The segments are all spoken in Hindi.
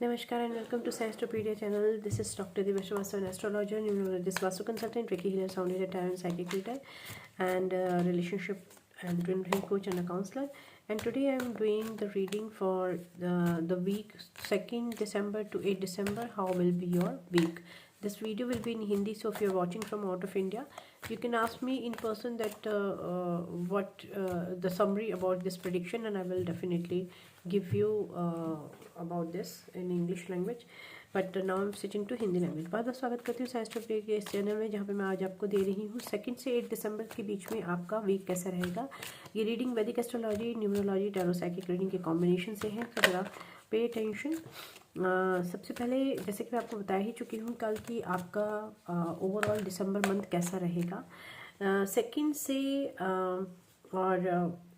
Namaskar and welcome to Sciencepedia channel. This is Dr. Divya Srivastava, an astrologer, numerologist, Vastu consultant, Reiki healer, sound reader, tarot and psychic reader, and relationship and twin flame coach and a counselor. And today I am doing the reading for the week 2nd December to 8 December. How will be your week? This video will be in Hindi, so if you are watching from out of India, you can ask me in person that what the summary about this prediction, and I will definitely give you about this in English language. But now I am switching to Hindi language. बहुत बहुत स्वागत करती हूँ साइंसपेडिया के इस चैनल में, जहाँ पे मैं आज आपको दे रही हूँ 2 से 8 दिसंबर के बीच में आपका वीक कैसा रहेगा। ये रीडिंग वैदिक astrology, numerology, tarot psychic reading के कॉम्बिनेशन से है, तो जरा पे अटेंशन। सबसे पहले जैसे कि मैं आपको बता ही चुकी हूँ कल कि आपका ओवरऑल दिसंबर मंथ कैसा रहेगा। 2 से और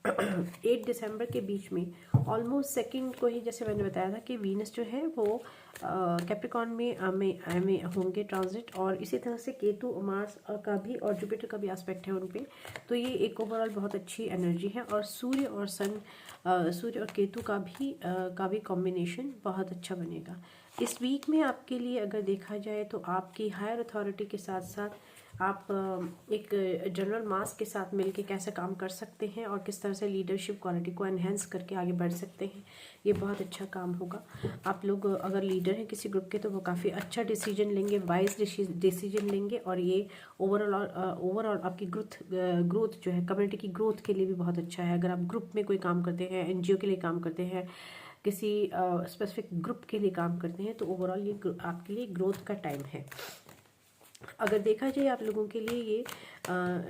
8 दिसंबर के बीच में ऑलमोस्ट 2 को ही जैसे मैंने बताया था कि वीनस जो है वो कैप्रिकॉर्न में होंगे ट्रांजिट, और इसी तरह से केतु, मार्स का भी और जुपिटर का भी एस्पेक्ट है उन पे। तो ये एक ओवरऑल बहुत अच्छी एनर्जी है, और सूर्य और केतु का भी कॉम्बिनेशन बहुत अच्छा बनेगा। इस वीक में आपके लिए अगर देखा जाए तो आपकी हायर अथॉरिटी के साथ साथ आप एक जनरल मास के साथ मिलके कैसे काम कर सकते हैं और किस तरह से लीडरशिप क्वालिटी को एनहेंस करके आगे बढ़ सकते हैं, ये बहुत अच्छा काम होगा। आप लोग अगर लीडर हैं किसी ग्रुप के तो वो काफ़ी अच्छा डिसीजन लेंगे, वाइज डिसीजन लेंगे, और ये ओवरऑल आपकी ग्रोथ जो है, कम्युनिटी की ग्रोथ के लिए भी बहुत अच्छा है। अगर आप ग्रुप में कोई काम करते हैं, एनजीओ के लिए काम करते हैं, किसी स्पेसिफिक ग्रुप के लिए काम करते हैं, तो ओवरऑल ये आपके लिए ग्रोथ का टाइम है। अगर देखा जाए आप लोगों के लिए ये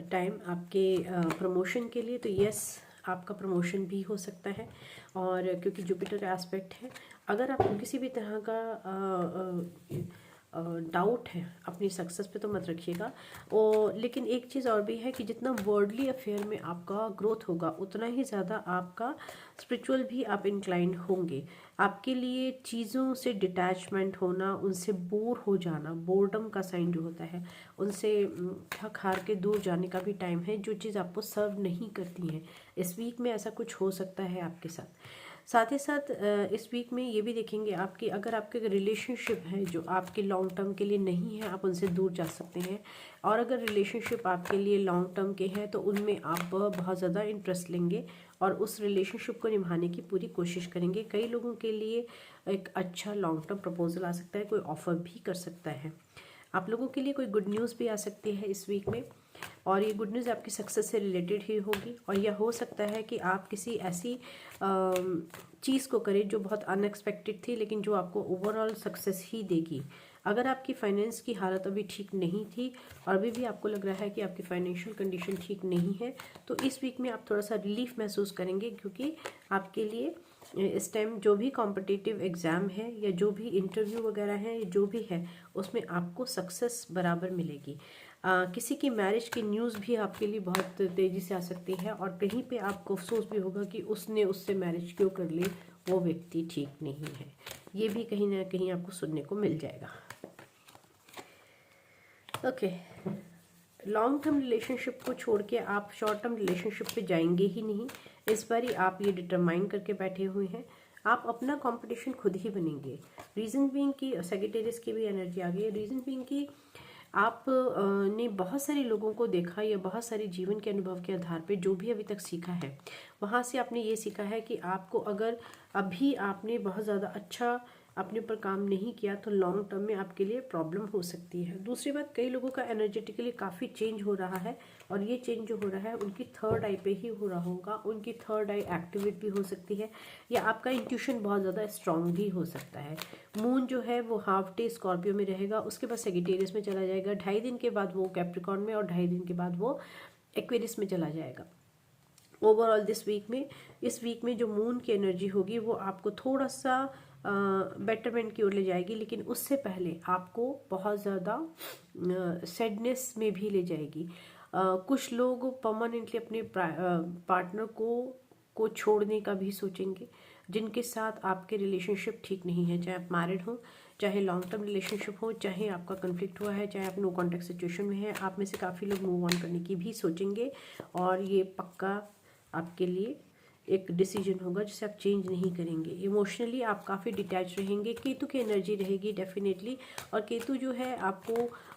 टाइम आपके प्रमोशन के लिए, तो यस आपका प्रमोशन भी हो सकता है। और क्योंकि जुपिटर एस्पेक्ट है, अगर आपको किसी भी तरह का डाउट है अपनी सक्सेस पे तो मत रखिएगा। और लेकिन एक चीज़ और भी है कि जितना वर्ल्डली अफेयर में आपका ग्रोथ होगा उतना ही ज़्यादा आपका स्पिरिचुअल भी आप इंक्लाइंड होंगे। आपके लिए चीज़ों से डिटैचमेंट होना, उनसे बोर हो जाना, बोर्डम का साइन जो होता है, उनसे थक हार के दूर जाने का भी टाइम है, जो चीज़ आपको सर्व नहीं करती है। इस वीक में ऐसा कुछ हो सकता है आपके साथ ही साथ इस वीक में ये भी देखेंगे आपकी, अगर आपके रिलेशनशिप है जो आपके लॉन्ग टर्म के लिए नहीं है, आप उनसे दूर जा सकते हैं। और अगर रिलेशनशिप आपके लिए लॉन्ग टर्म के हैं तो उनमें आप बहुत ज़्यादा इंटरेस्ट लेंगे और उस रिलेशनशिप को निभाने की पूरी कोशिश करेंगे। कई लोगों के लिए एक अच्छा लॉन्ग टर्म प्रपोजल आ सकता है, कोई ऑफर भी कर सकता है। आप लोगों के लिए कोई गुड न्यूज़ भी आ सकती है इस वीक में, और ये गुड न्यूज़ आपकी सक्सेस से रिलेटेड ही होगी। और यह हो सकता है कि आप किसी ऐसी चीज़ को करें जो बहुत अनएक्सपेक्टेड थी, लेकिन जो आपको ओवरऑल सक्सेस ही देगी। अगर आपकी फाइनेंस की हालत अभी ठीक नहीं थी और अभी भी आपको लग रहा है कि आपकी फाइनेंशियल कंडीशन ठीक नहीं है, तो इस वीक में आप थोड़ा सा रिलीफ महसूस करेंगे, क्योंकि आपके लिए इस टाइम जो भी कॉम्पिटिटिव एग्ज़ाम है या जो भी इंटरव्यू वगैरह है, जो भी है, उसमें आपको सक्सेस बराबर मिलेगी। किसी की मैरिज की न्यूज़ भी आपके लिए बहुत तेज़ी से आ सकती है, और कहीं पे आपको अफसोस भी होगा कि उसने उससे मैरिज क्यों कर ली, वो व्यक्ति ठीक नहीं है। ये भी कहीं ना कहीं आपको सुनने को मिल जाएगा। ओके, लॉन्ग टर्म रिलेशनशिप को छोड़ के आप शॉर्ट टर्म रिलेशनशिप पे जाएंगे ही नहीं। इस बार ही आप ये डिटरमाइन करके बैठे हुए हैं, आप अपना कंपटीशन खुद ही बनेंगे। रीज़न बीइंग की सेजिटेरियस की भी एनर्जी आ गई है। रीज़न बीइंग की आप ने बहुत सारे लोगों को देखा या बहुत सारे जीवन के अनुभव के आधार पे जो भी अभी तक सीखा है, वहाँ से आपने ये सीखा है कि आपको अगर अभी आपने बहुत ज़्यादा अच्छा अपने ऊपर काम नहीं किया तो लॉन्ग टर्म में आपके लिए प्रॉब्लम हो सकती है। दूसरी बात, कई लोगों का एनर्जेटिकली काफ़ी चेंज हो रहा है, और ये चेंज जो हो रहा है उनकी थर्ड आई पे ही हो रहा होगा। उनकी थर्ड आई एक्टिवेट भी हो सकती है, या आपका इंट्यूशन बहुत ज़्यादा स्ट्रांग भी हो सकता है। मून जो है वो हाफ डे स्कॉर्पियो में रहेगा, उसके बाद सेजिटेरियस में चला जाएगा, 2.5 दिन के बाद वो कैप्रिकॉर्न में, और 2.5 दिन के बाद वो एक्वेरियस में चला जाएगा। ओवरऑल इस वीक में जो मून की एनर्जी होगी वो आपको थोड़ा सा बेटरमेंट की ओर ले जाएगी, लेकिन उससे पहले आपको बहुत ज़्यादा सैडनेस में भी ले जाएगी। कुछ लोग परमानेंटली अपने पार्टनर को छोड़ने का भी सोचेंगे, जिनके साथ आपके रिलेशनशिप ठीक नहीं है, चाहे आप मैरिड हो, चाहे लॉन्ग टर्म रिलेशनशिप हो, चाहे आपका कन्फ्लिक्ट हुआ है, चाहे आप नो कॉन्टैक्ट सिचुएशन में है। आप में से काफ़ी लोग मूव ऑन करने की भी सोचेंगे, और ये पक्का आपके लिए एक डिसीजन होगा जिसे आप चेंज नहीं करेंगे। इमोशनली आप काफ़ी डिटैच रहेंगे, केतु की एनर्जी रहेगी डेफिनेटली। और केतु जो है आपको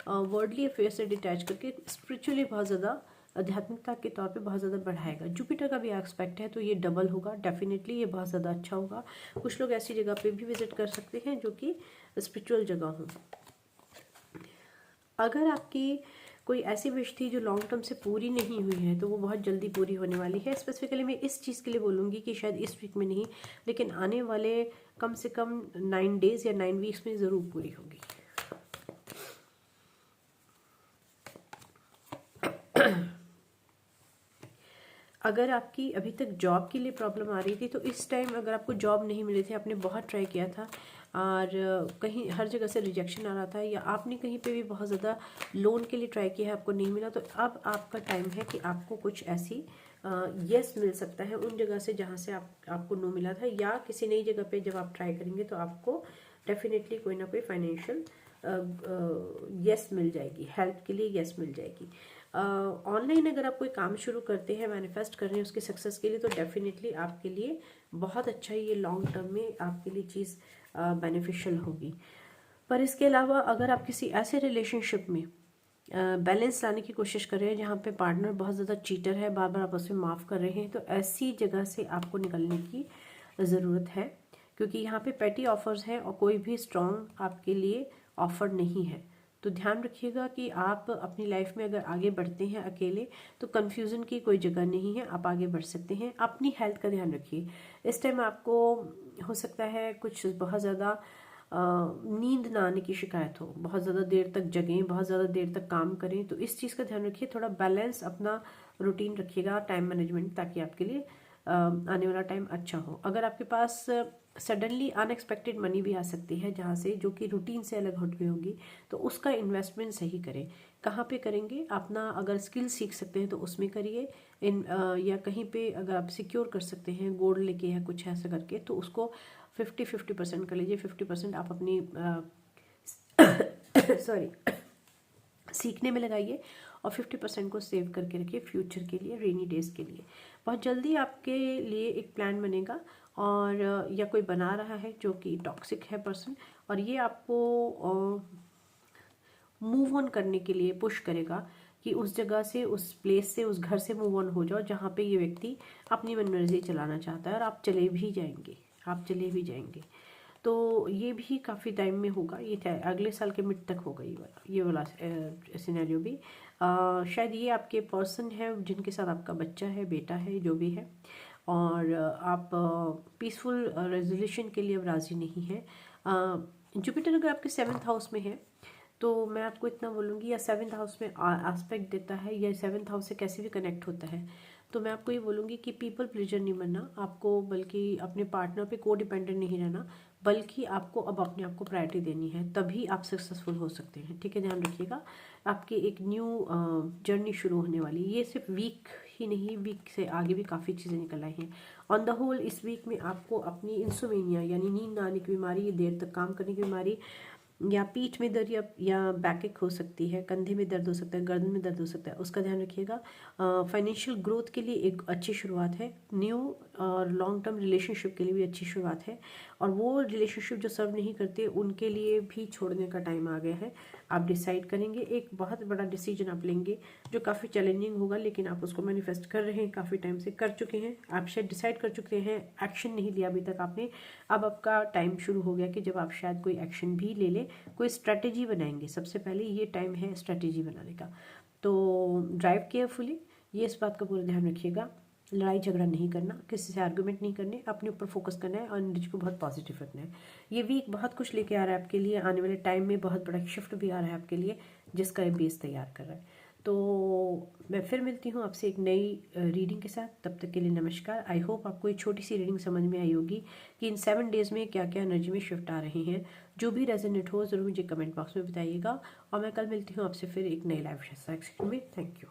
वर्ल्डली अफेयर से डिटैच करके स्पिरिचुअली बहुत ज़्यादा, आध्यात्मिकता के तौर पे बहुत ज़्यादा बढ़ाएगा। जुपिटर का भी एस्पेक्ट है तो ये डबल होगा डेफिनेटली, ये बहुत ज़्यादा अच्छा होगा। कुछ लोग ऐसी जगह पे भी विजिट कर सकते हैं जो कि स्पिरिचुअल जगह हो। अगर आपकी कोई ऐसी विश थी जो लॉन्ग टर्म से पूरी नहीं हुई है तो वो बहुत जल्दी पूरी होने वाली है। स्पेसिफिकली मैं इस चीज़ के लिए बोलूँगी कि शायद इस वीक में नहीं, लेकिन आने वाले कम से कम 9 डेज़ या 9 वीक्स में ज़रूर पूरी होगी। अगर आपकी अभी तक जॉब के लिए प्रॉब्लम आ रही थी तो इस टाइम अगर आपको जॉब नहीं मिली थी, आपने बहुत ट्राई किया था और कहीं हर जगह से रिजेक्शन आ रहा था, या आपने कहीं पे भी बहुत ज़्यादा लोन के लिए ट्राई किया है, आपको नहीं मिला, तो अब आपका टाइम है कि आपको कुछ ऐसी यस मिल सकता है उन जगह से जहाँ से आपको नो मिला था, या किसी नई जगह पे जब आप ट्राई करेंगे तो आपको डेफिनेटली कोई ना कोई फाइनेंशियल यस मिल जाएगी, हेल्प के लिए यस मिल जाएगी। ऑनलाइन अगर आप कोई काम शुरू करते हैं, मैनिफेस्ट कर रहे हैं उसकी सक्सेस के लिए, तो डेफिनेटली आपके लिए बहुत अच्छा ये लॉन्ग टर्म में आपके लिए चीज़ बेनिफिशियल होगी। पर इसके अलावा अगर आप किसी ऐसे रिलेशनशिप में बैलेंस लाने की कोशिश कर रहे हैं जहाँ पे पार्टनर बहुत ज़्यादा चीटर है, बार बार आपस में माफ़ कर रहे हैं, तो ऐसी जगह से आपको निकलने की ज़रूरत है, क्योंकि यहाँ पे पेटी ऑफर्स हैं और कोई भी स्ट्रॉन्ग आपके लिए ऑफर नहीं है। तो ध्यान रखिएगा कि आप अपनी लाइफ में अगर आगे बढ़ते हैं अकेले तो कन्फ्यूज़न की कोई जगह नहीं है, आप आगे बढ़ सकते हैं। अपनी हेल्थ का ध्यान रखिए। इस टाइम आपको हो सकता है कुछ बहुत ज़्यादा नींद ना आने की शिकायत हो, बहुत ज़्यादा देर तक जगें, बहुत ज़्यादा देर तक काम करें, तो इस चीज़ का ध्यान रखिए। थोड़ा बैलेंस अपना रूटीन रखिएगा, टाइम मैनेजमेंट, ताकि आपके लिए आने वाला टाइम अच्छा हो। अगर आपके पास सडनली अनएक्सपेक्टेड मनी भी आ सकती है जहाँ से, जो कि रूटीन से अलग हट गई होगी, तो उसका इन्वेस्टमेंट सही करें। कहाँ पे करेंगे? अपना अगर स्किल सीख सकते हैं तो उसमें करिए, या कहीं पे अगर आप सिक्योर कर सकते हैं गोल्ड लेके या कुछ ऐसा करके, तो उसको 50% कर लीजिए। 50% आप अपनी सॉरी सीखने में लगाइए और 50% को सेव करके रखिए फ्यूचर के लिए, रेनी डेज के लिए। बहुत जल्दी आपके लिए एक प्लान बनेगा, और या कोई बना रहा है जो कि टॉक्सिक है पर्सन, और ये आपको मूव ऑन करने के लिए पुश करेगा कि उस जगह से, उस प्लेस से, उस घर से मूव ऑन हो जाओ जहाँ पे ये व्यक्ति अपनी मनमर्जी चलाना चाहता है, और आप चले भी जाएंगे, आप चले भी जाएंगे। तो ये भी काफ़ी टाइम में होगा, ये अगले साल के मिड तक होगा ये वाला सिनेरियो भी। शायद ये आपके पर्सन है जिनके साथ आपका बच्चा है, बेटा है, जो भी है, और आप पीसफुल रेजोल्यूशन के लिए अब राज़ी नहीं है। जुपिटर अगर आपके 7th हाउस में है तो मैं आपको इतना बोलूँगी, या 7th हाउस में एस्पेक्ट देता है, या 7th हाउस से कैसे भी कनेक्ट होता है, तो मैं आपको ये बोलूँगी कि पीपल प्लीजर नहीं बनना आपको, बल्कि अपने पार्टनर पे को डिपेंडेंट नहीं रहना, बल्कि आपको अब अपने आप को प्रायोरिटी देनी है, तभी आप सक्सेसफुल हो सकते हैं। ठीक है, ध्यान रखिएगा। आपकी एक न्यू जर्नी शुरू होने वाली है। ये सिर्फ वीक ही नहीं, वीक से आगे भी काफ़ी चीज़ें निकल आई हैं। ऑन द होल इस वीक में आपको अपनी इंसोमेनिया यानी नींद ना आने की बीमारी, देर तक काम करने की बीमारी, या पीठ में दर्द या बैकएक हो सकती है, कंधे में दर्द हो सकता है, गर्दन में दर्द हो सकता है, उसका ध्यान रखिएगा। फाइनेंशियल ग्रोथ के लिए एक अच्छी शुरुआत है, न्यू और लॉन्ग टर्म रिलेशनशिप के लिए भी अच्छी शुरुआत है, और वो रिलेशनशिप जो सर्व नहीं करते उनके लिए भी छोड़ने का टाइम आ गया है। आप डिसाइड करेंगे, एक बहुत बड़ा डिसीजन आप लेंगे जो काफ़ी चैलेंजिंग होगा, लेकिन आप उसको मैनिफेस्ट कर रहे हैं, काफ़ी टाइम से कर चुके हैं, आप शायद डिसाइड कर चुके हैं, एक्शन नहीं लिया अभी तक आपने। अब आपका टाइम शुरू हो गया कि जब आप शायद कोई एक्शन भी ले लें, कोई स्ट्रैटेजी बनाएंगे। सबसे पहले ये टाइम है स्ट्रैटेजी बनाने का, तो ड्राइव केयरफुली, ये इस बात का पूरा ध्यान रखिएगा। लड़ाई झगड़ा नहीं करना, किसी से आर्गुमेंट नहीं करने, अपने ऊपर फोकस करना है और एनर्जी को बहुत पॉजिटिव रखना है। ये वीक बहुत कुछ लेके आ रहा है आपके लिए, आने वाले टाइम में बहुत बड़ा शिफ्ट भी आ रहा है आपके लिए, जिसका ये बेस तैयार कर रहा है। तो मैं फिर मिलती हूँ आपसे एक नई रीडिंग के साथ, तब तक के लिए नमस्कार। आई होप आपको एक छोटी सी रीडिंग समझ में आई होगी कि इन 7 डेज़ में क्या क्या एनर्जी में शिफ्ट आ रहे हैं। जो भी रेजोनेट हो ज़रूर मुझे कमेंट बॉक्स में बताइएगा, और मैं कल मिलती हूँ आपसे फिर एक नई लाइव सेक्शन में। Thank you.